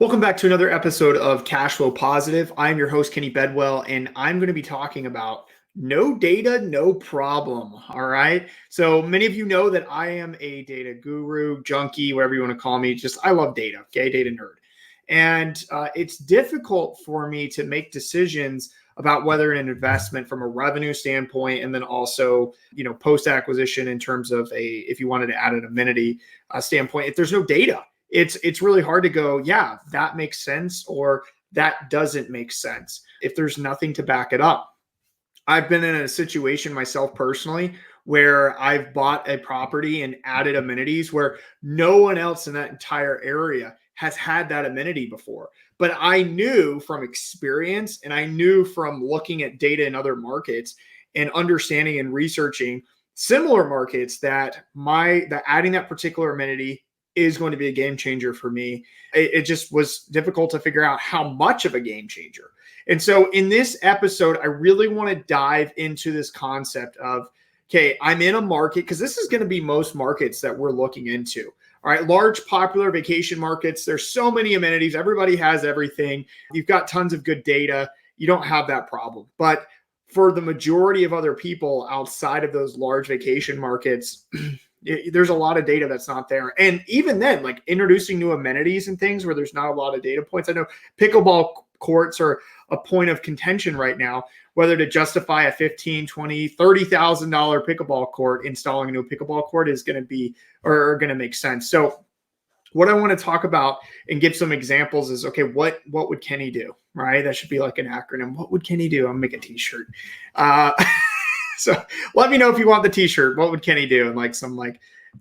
Welcome back to another episode of Cash Flow Positive. I'm your host, Kenny Bedwell, and I'm going to be talking about no data, no problem. All right. So many of you know that I am a data guru, junkie, whatever you want to call me. I love data, okay? Data nerd. And it's difficult for me to make decisions about whether an investment from a revenue standpoint, and then also, post acquisition in terms of if you wanted to add an amenity standpoint, if there's no data. It's really hard to go, yeah, that makes sense, or that doesn't make sense if there's nothing to back it up. I've been in a situation myself personally where I've bought a property and added amenities where no one else in that entire area has had that amenity before. But I knew from experience, and I knew from looking at data in other markets and understanding and researching similar markets that adding that particular amenity is going to be a game changer for me. It just was difficult to figure out how much of a game changer. And so in this episode, I really want to dive into this concept of, okay, I'm in a market, because this is going to be most markets that we're looking into. All right, large popular vacation markets. There's so many amenities. Everybody has everything. You've got tons of good data. You don't have that problem. But for the majority of other people outside of those large vacation markets, there's a lot of data that's not there. And even then, like introducing new amenities and things where there's not a lot of data points. I know pickleball courts are a point of contention right now, whether to justify a $15, $20, $30,000 pickleball court. Installing a new pickleball court is going to be, or going to make sense. So what I want to talk about and give some examples is, okay, what would Kenny do, right? That should be like an acronym. What would Kenny do? I'm going to make a t-shirt. So let me know if you want the t-shirt. What would Kenny do? And like some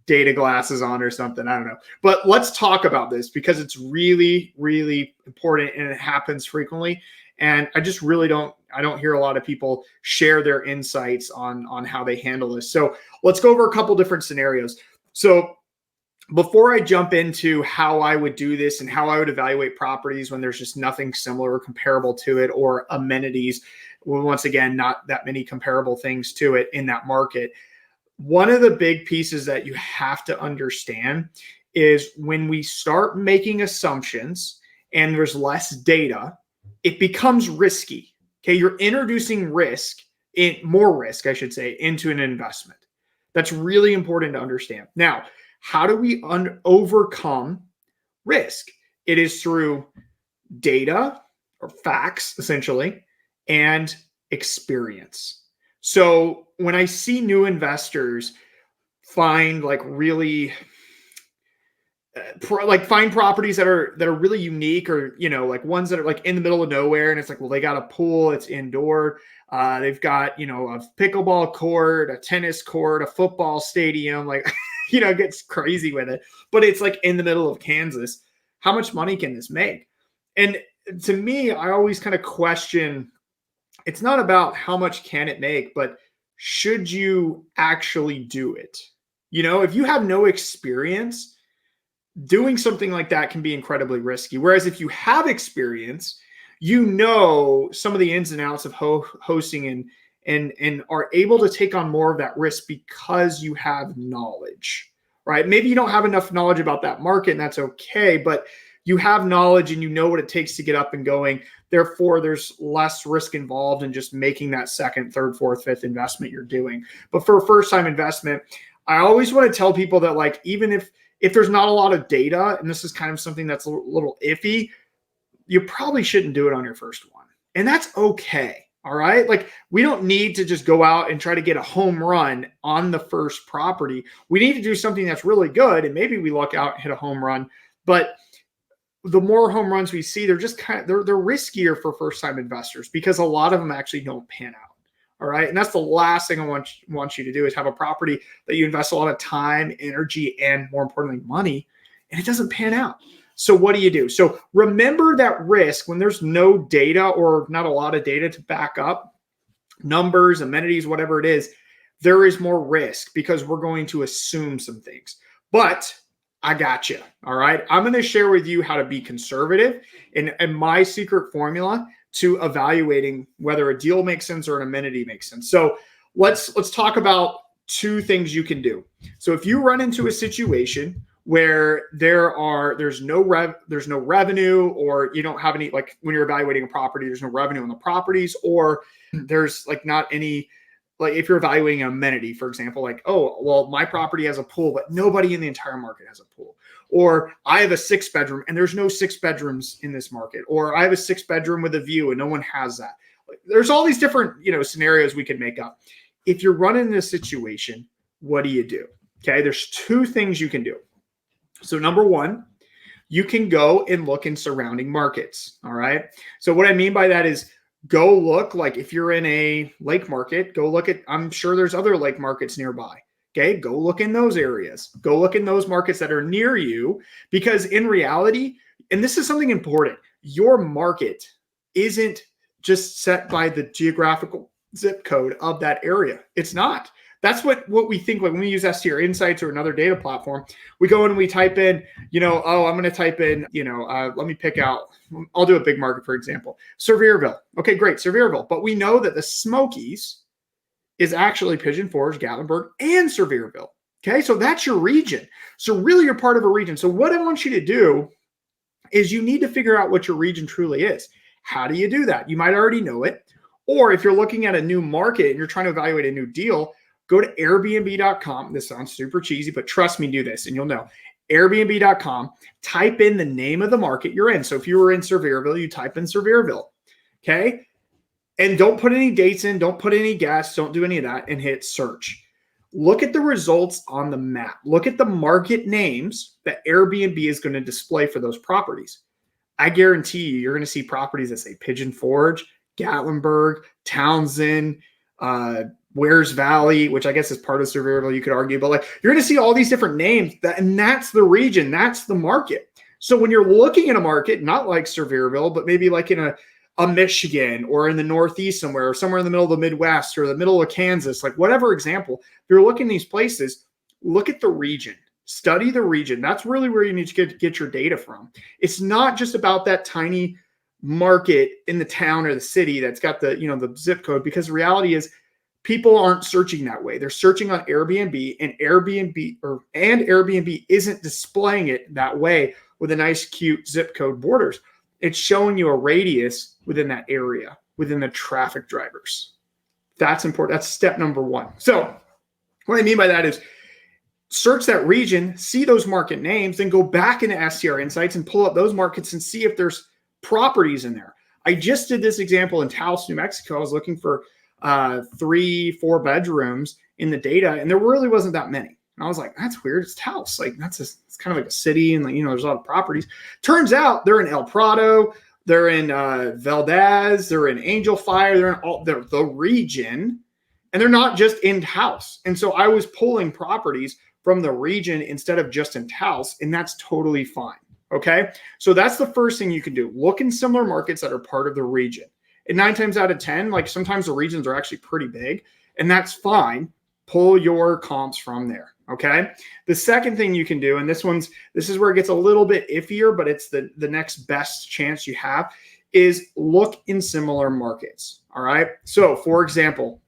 data glasses on or something. I don't know. But let's talk about this because it's really, really important and it happens frequently. And I just really don't hear a lot of people share their insights on how they handle this. So let's go over a couple different scenarios. So before I jump into how I would do this and how I would evaluate properties when there's just nothing similar or comparable to it, or amenities, well, once again, not that many comparable things to it in that market. One of the big pieces that you have to understand is when we start making assumptions and there's less data, it becomes risky. Okay, you're introducing more risk, I should say, into an investment. That's really important to understand. Now, how do we overcome risk? It is through data or facts, essentially, and experience. So when I see new investors find find properties that are really unique, or ones that are in the middle of nowhere, and it's well, they got a pool, it's indoor, they've got a pickleball court, a tennis court, a football stadium, it gets crazy with it, but it's in the middle of Kansas. How much money can this make? And to me, I always kind of question, it's not about how much can it make, but should you actually do it? If you have no experience, doing something like that can be incredibly risky. Whereas if you have experience, some of the ins and outs of hosting and are able to take on more of that risk because you have knowledge, right? Maybe you don't have enough knowledge about that market, and that's okay, but you have knowledge and you know what it takes to get up and going. Therefore, there's less risk involved in just making that second, third, fourth, fifth investment you're doing. But for a first-time investment, I always want to tell people that even if there's not a lot of data, and this is kind of something that's a little iffy, you probably shouldn't do it on your first one. And that's okay. All right. We don't need to just go out and try to get a home run on the first property. We need to do something that's really good. And maybe we luck out and hit a home run. But the more home runs we see, they're just they're riskier for first time investors because a lot of them actually don't pan out. All right. And that's the last thing I want you to do, is have a property that you invest a lot of time, energy, and more importantly, money, and it doesn't pan out. So what do you do? So remember that risk when there's no data, or not a lot of data to back up numbers, amenities, whatever it is, there is more risk because we're going to assume some things. But I got you. All right. I'm going to share with you how to be conservative and my secret formula to evaluating whether a deal makes sense or an amenity makes sense. So let's talk about two things you can do. So if you run into a situation where there's no revenue, or you don't have any, like when you're evaluating a property, there's no revenue on the properties, or there's like not any, like if you're evaluating an amenity, for example, like, oh, well, my property has a pool, but nobody in the entire market has a pool. Or I have a 6-bedroom and there's no 6 bedrooms in this market. Or I have a 6-bedroom with a view and no one has that. There's all these different, scenarios we can make up. If you're running this situation, what do you do? Okay, there's 2 things you can do. So number 1, you can go and look in surrounding markets. All right. So what I mean by that is, go look, like if you're in a lake market, go look at, I'm sure there's other lake markets nearby. Okay, go look in those areas. Go look in those markets that are near you, because in reality, and this is something important, your market isn't just set by the geographical zip code of that area. It's not. That's what we think, like when we use STR Insights or another data platform, we go and we type in, I'm going to type in, let me pick out, I'll do a big market, for example, Sevierville. Okay, great, Sevierville. But we know that the Smokies is actually Pigeon Forge, Gatlinburg, and Sevierville. Okay, so that's your region. So really you're part of a region. So what I want you to do is you need to figure out what your region truly is. How do you do that? You might already know it. Or if you're looking at a new market and you're trying to evaluate a new deal, go to Airbnb.com. This sounds super cheesy, but trust me, do this and you'll know. Airbnb.com, type in the name of the market you're in. So if you were in Sevierville, you type in Sevierville. Okay. And don't put any dates in, don't put any guests, don't do any of that, and hit search. Look at the results on the map. Look at the market names that Airbnb is going to display for those properties. I guarantee you're going to see properties that say Pigeon Forge, Gatlinburg, Townsend, Wares Valley, which I guess is part of Sevierville, you could argue, but like you're going to see all these different names, and that's the region, that's the market. So when you're looking at a market, not like Sevierville, but maybe like in a Michigan or in the Northeast somewhere, or somewhere in the middle of the Midwest or the middle of Kansas, like whatever example, if you're looking at these places, look at the region, study the region. That's really where you need to get your data from. It's not just about that tiny market in the town or the city that's got the, the zip code, because the reality is people aren't searching that way. They're searching on Airbnb, and Airbnb isn't displaying it that way with a nice, cute zip code borders. It's showing you a radius within that area, within the traffic drivers. That's important. That's step number 1. So what I mean by that is search that region, see those market names, then go back into STR Insights and pull up those markets and see if there's properties in there. I just did this example in Taos, New Mexico. I was looking for 3-4 bedrooms in the data, and there really wasn't that many. And I was like, that's weird. It's Taos. Like it's kind of like a city, and like, there's a lot of properties. Turns out they're in El Prado, they're in Valdez, they're in Angel Fire, they're in the region, and they're not just in Taos. And so I was pulling properties from the region instead of just in Taos, and that's totally fine. Okay. So that's the first thing you can do. Look in similar markets that are part of the region. And 9 times out of 10, like sometimes the regions are actually pretty big, and that's fine. Pull your comps from there. Okay. The second thing you can do, and this is where it gets a little bit iffier, but it's the next best chance you have, is look in similar markets. All right. So for example,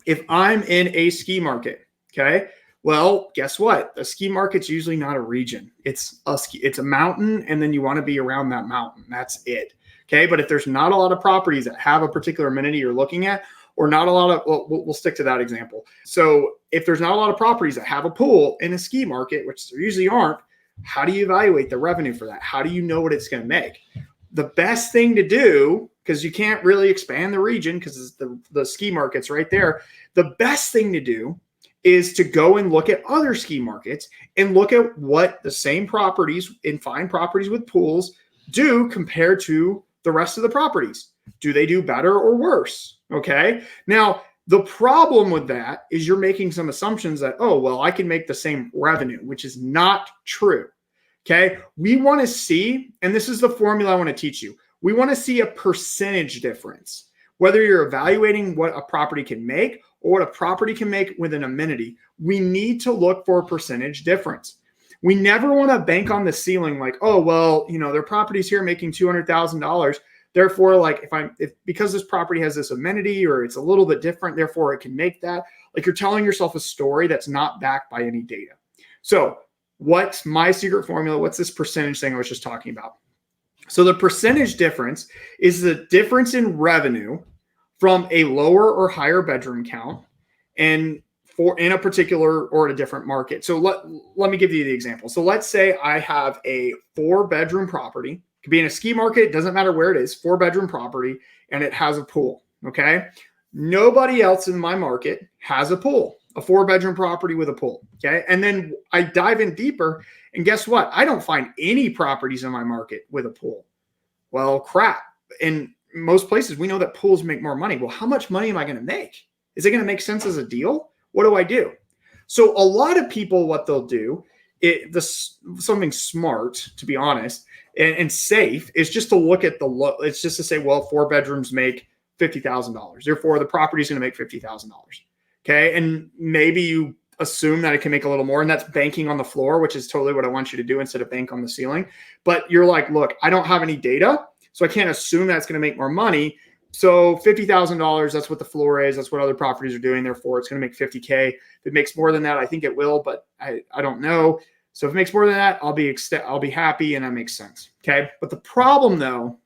if I'm in a ski market, okay, well, guess what? The ski market's usually not a region. It's a mountain, and then you want to be around that mountain. That's it. Okay. But if there's not a lot of properties that have a particular amenity you're looking at, or not a lot of, well, we'll stick to that example. So if there's not a lot of properties that have a pool in a ski market, which there usually aren't, how do you evaluate the revenue for that? How do you know what it's going to make? The best thing to do, because you can't really expand the region because the ski market's right there. The best thing to do is to go and look at other ski markets and look at what the same properties and find properties with pools do compared to the rest of the properties. Do they do better or worse? Okay. Now, the problem with that is you're making some assumptions that, oh, well, I can make the same revenue, which is not true. Okay. We want to see, and this is the formula I want to teach you. We want to see a percentage difference, whether you're evaluating what a property can make or what a property can make with an amenity. We need to look for a percentage difference. We never want to bank on the ceiling like, oh, well, their property's here making $200,000. Therefore, like because this property has this amenity or it's a little bit different, therefore it can make that. Like you're telling yourself a story that's not backed by any data. So what's my secret formula? What's this percentage thing I was just talking about? So the percentage difference is the difference in revenue from a lower or higher bedroom count and for in a particular or a different market. So let me give you the example. So let's say I have a 4-bedroom property. It could be in a ski market, doesn't matter where it is, 4-bedroom property, and it has a pool. Okay. Nobody else in my market has a pool, a 4-bedroom property with a pool. Okay. And then I dive in deeper, and guess what? I don't find any properties in my market with a pool. Well, crap. In most places, we know that pools make more money. Well, how much money am I going to make? Is it going to make sense as a deal? What do I do? So a lot of people, what they'll do, something smart, to be honest, and safe, is just to look at it's just to say, well, 4 bedrooms make $50,000. Therefore, the property is going to make $50,000. Okay. And maybe you assume that it can make a little more, and that's banking on the floor, which is totally what I want you to do instead of bank on the ceiling. But you're like, look, I don't have any data, so I can't assume that it's going to make more money. So $50,000, that's what the floor is. That's what other properties are doing. Therefore, it's going to make $50K. If it makes more than that, I think it will, but I don't know. So if it makes more than that, I'll be happy, and that makes sense. Okay. But the problem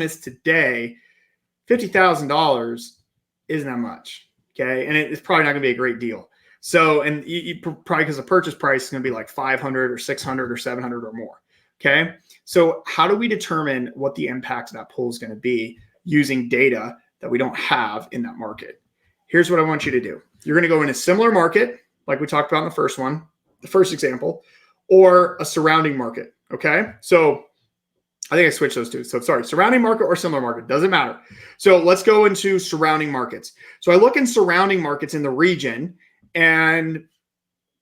is today, $50,000 isn't that much. Okay. And it's probably not going to be a great deal. So, and you probably, because the purchase price is going to be like 500 or 600 or 700 or more. Okay. So how do we determine what the impact of that pool is going to be using data that we don't have in that market? Here's what I want you to do. You're going to go in a similar market, like we talked about in the first example, or a surrounding market. Okay. So I think I switched those two. So sorry, surrounding market or similar market, doesn't matter. So let's go into surrounding markets. So I look in surrounding markets in the region, and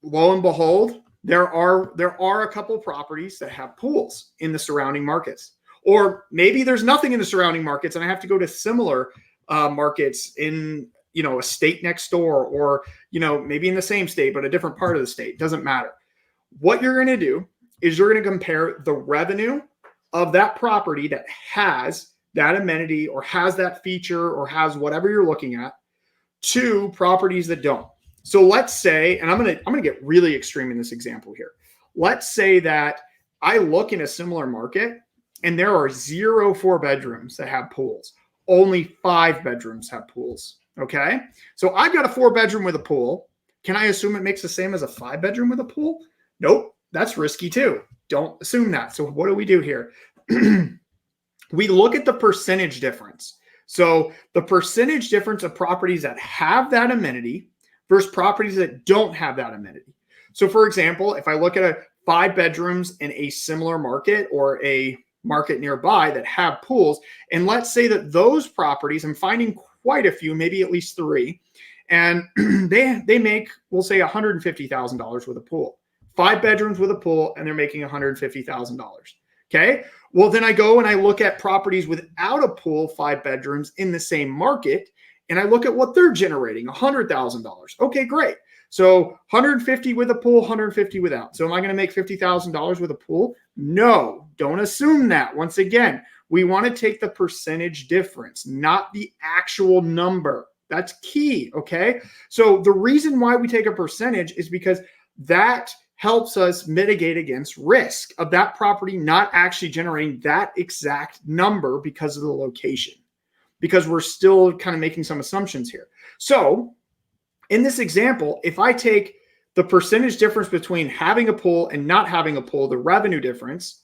lo and behold, there are a couple of properties that have pools in the surrounding markets. Or maybe there's nothing in the surrounding markets, and I have to go to similar markets in, a state next door, or, maybe in the same state, but a different part of the state. Doesn't matter. What you're going to do is you're going to compare the revenue of that property that has that amenity or has that feature or has whatever you're looking at to properties that don't. So let's say, and I'm going to get really extreme in this example here. Let's say that I look in a similar market and there are 0 4-bedrooms that have pools. Only 5 bedrooms have pools. Okay. So I've got a 4-bedroom with a pool. Can I assume it makes the same as a 5-bedroom with a pool? Nope. That's risky too. Don't assume that. So what do we do here? We look at the percentage difference. So the percentage difference of properties that have that amenity versus properties that don't have that amenity. So for example, if I look at 5 bedrooms in a similar market or a market nearby that have pools, and let's say that those properties, I'm finding quite a few, maybe at least 3, and they make, we'll say $150,000 with a pool. 5 bedrooms with a pool, and they're making $150,000. Okay. Well, then I go and I look at properties without a pool, 5 bedrooms in the same market, and I look at what they're generating, $100,000. Okay, great. So 150 with a pool, 150 without. So am I going to make $50,000 with a pool? No, don't assume that. Once again, we want to take the percentage difference, not the actual number. That's key. Okay. So the reason why we take a percentage is because that helps us mitigate against risk of that property not actually generating that exact number because of the location, because we're still kind of making some assumptions here. So in this example, if I take the percentage difference between having a pool and not having a pool, the revenue difference,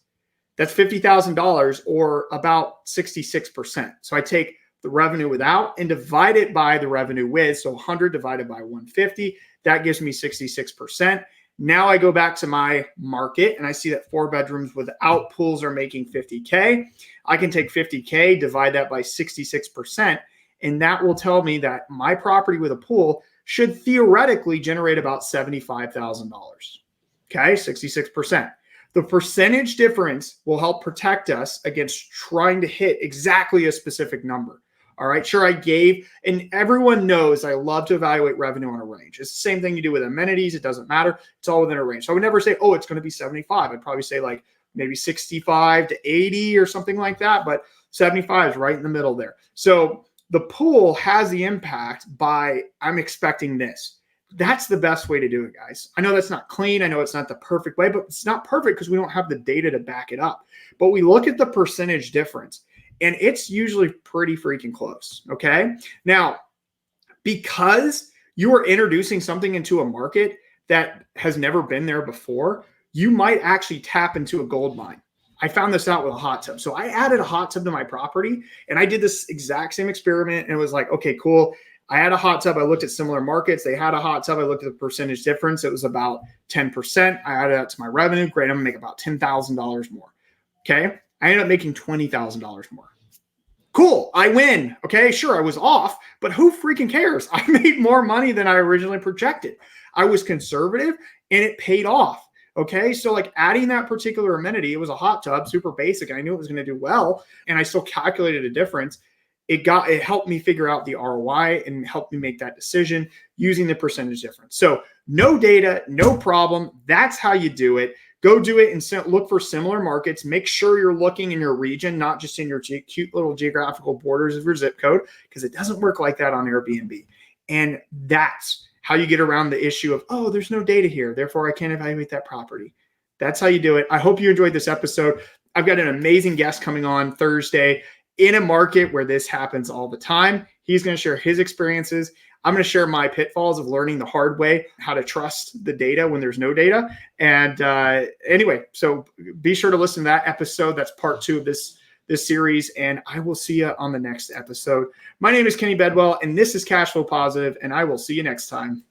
that's $50,000 or about 66%. So I take the revenue without and divide it by the revenue with. So 100 divided by 150, that gives me 66%. Now I go back to my market and I see that 4 bedrooms without pools are making $50K. I can take $50K, divide that by 66%, and that will tell me that my property with a pool should theoretically generate about $75,000. Okay, 66%. The percentage difference will help protect us against trying to hit exactly a specific number. All right, sure, I gave, and everyone knows I love to evaluate revenue on a range. It's the same thing you do with amenities. It doesn't matter. It's all within a range. So I would never say, oh, it's going to be 75. I'd probably say like maybe 65 to 80 or something like that, but 75 is right in the middle there. So the pool has the impact by, I'm expecting this. That's the best way to do it, guys. I know that's not clean. I know it's not the perfect way, but it's not perfect because we don't have the data to back it up. But we look at the percentage difference, and it's usually pretty freaking close. Okay. Now, because you are introducing something into a market that has never been there before, you might actually tap into a gold mine. I found this out with a hot tub. So I added a hot tub to my property, and I did this exact same experiment, and it was like, okay, cool. I had a hot tub. I looked at similar markets. They had a hot tub. I looked at the percentage difference. It was about 10%. I added that to my revenue. Great. I'm going to make about $10,000 more. Okay. I ended up making $20,000 more. Cool. I win. Okay. Sure. I was off, but who freaking cares? I made more money than I originally projected. I was conservative and it paid off. Okay. So like adding that particular amenity, it was a hot tub, super basic. And I knew it was going to do well. And I still calculated a difference. It helped me figure out the ROI and helped me make that decision using the percentage difference. So no data, no problem. That's how you do it. Go do it and look for similar markets. Make sure you're looking in your region, not just in your cute little geographical borders of your zip code, because it doesn't work like that on Airbnb. And that's how you get around the issue of, oh, there's no data here, therefore I can't evaluate that property. That's how you do it. I hope you enjoyed this episode. I've got an amazing guest coming on Thursday in a market where this happens all the time. He's going to share his experiences. I'm going to share my pitfalls of learning the hard way, how to trust the data when there's no data. And anyway, so be sure to listen to that episode. That's part 2 of this series. And I will see you on the next episode. My name is Kenny Bedwell, and this is Cashflow Positive, and I will see you next time.